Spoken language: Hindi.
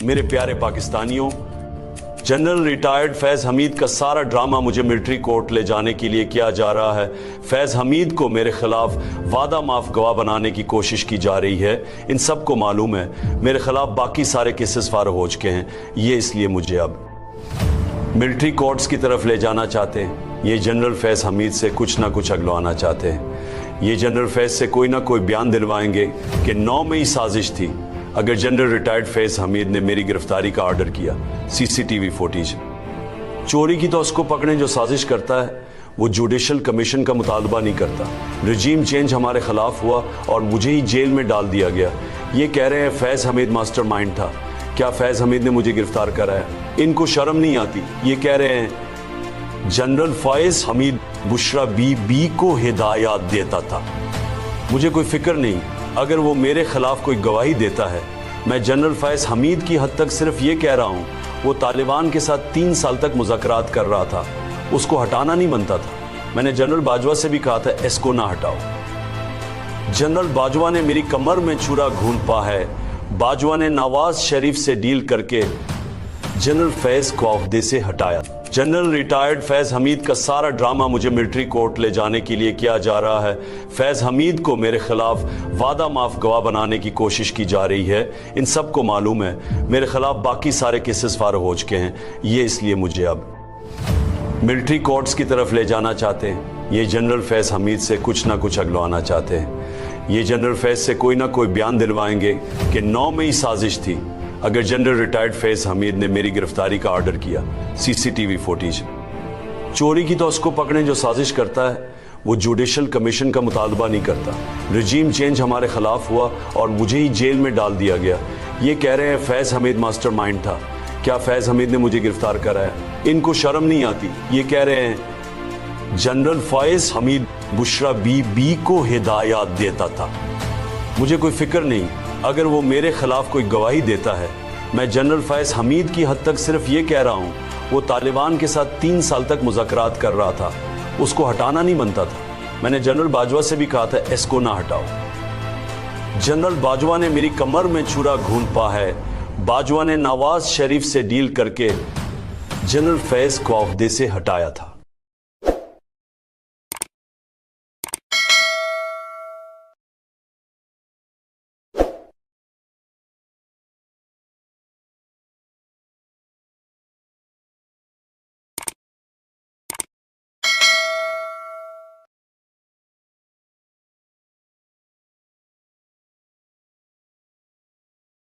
मेरे प्यारे पाकिस्तानियों, जनरल रिटायर्ड फैज़ हमीद का सारा ड्रामा मुझे मिलिट्री कोर्ट ले जाने के लिए किया जा रहा है। फैज़ हमीद को मेरे खिलाफ वादा माफ गवाह बनाने की कोशिश की जा रही है। इन सबको मालूम है मेरे खिलाफ बाकी सारे केसेस फारग हो चुके हैं। ये इसलिए मुझे अब मिलिट्री कोर्ट्स की तरफ ले जाना चाहते हैं। ये जनरल फैज़ हमीद से कुछ ना कुछ अगलवाना चाहते हैं। ये जनरल फैज़ से कोई ना कोई बयान दिलवाएंगे कि 9 मई साजिश थी। अगर जनरल रिटायर्ड फैज़ हमीद ने मेरी गिरफ्तारी का ऑर्डर किया, सीसीटीवी फुटेज चोरी की, तो उसको पकड़ने जो साजिश करता है वो जुडिशल कमीशन का मुतालबा नहीं करता। रजीम चेंज हमारे खिलाफ हुआ और मुझे ही जेल में डाल दिया गया। ये कह रहे हैं फैज़ हमीद मास्टरमाइंड था। क्या फैज़ हमीद ने मुझे गिरफ्तार कराया? इनको शर्म नहीं आती। ये कह रहे हैं जनरल फैज़ हमीद बुशरा बी को हिदायत देता था। मुझे कोई फिक्र नहीं। अगर वो मेरे खिलाफ कोई गवाही देता है, मैं जनरल फैज़ हमीद की हद तक सिर्फ ये कह रहा हूँ, वो तालिबान के साथ 3 साल तक मुज़ाकरात कर रहा था, उसको हटाना नहीं बनता था। मैंने जनरल बाजवा से भी कहा था इसको ना हटाओ। जनरल बाजवा ने मेरी कमर में छुरा घून पा है। बाजवा ने नवाज शरीफ से डील करके जनरल फैज़ को अहदे से हटाया। जनरल रिटायर्ड फैज़ हमीद का सारा ड्रामा मुझे मिलिट्री कोर्ट ले जाने के लिए किया जा रहा है। फैज़ हमीद को मेरे खिलाफ वादा माफ गवाह बनाने की कोशिश की जा रही है। इन सबको मालूम है मेरे खिलाफ बाकी सारे केसेस फारग हो चुके हैं। ये इसलिए मुझे अब मिलिट्री कोर्ट्स की तरफ ले जाना चाहते हैं। ये जनरल फैज़ हमीद से कुछ ना कुछ अगलवाना चाहते हैं। ये जनरल फैज़ से कोई ना कोई बयान दिलवाएंगे कि 9 मई साजिश थी। अगर जनरल रिटायर्ड फैज़ हमीद ने मेरी गिरफ्तारी का ऑर्डर किया, सीसीटीवी फुटेज चोरी की, तो उसको पकड़ने जो साजिश करता है वो जुडिशल कमीशन का मुतालबा नहीं करता। रजीम चेंज हमारे खिलाफ हुआ और मुझे ही जेल में डाल दिया गया। ये कह रहे हैं फैज़ हमीद मास्टरमाइंड था। क्या फैज़ हमीद ने मुझे गिरफ्तार कराया? इनको शर्म नहीं आती। ये कह रहे हैं जनरल फैज़ हमीद बुशरा बी को हिदायत देता था। मुझे कोई फिक्र नहीं। अगर वो मेरे खिलाफ कोई गवाही देता है, मैं जनरल फैज़ हमीद की हद तक सिर्फ ये कह रहा हूँ, वो तालिबान के साथ 3 साल तक मुज़ाकरात कर रहा था, उसको हटाना नहीं बनता था। मैंने जनरल बाजवा से भी कहा था इसको ना हटाओ। जनरल बाजवा ने मेरी कमर में छुरा घून पा है। बाजवा ने नवाज शरीफ से डील करके जनरल फैज़ को अहदे से हटाया था।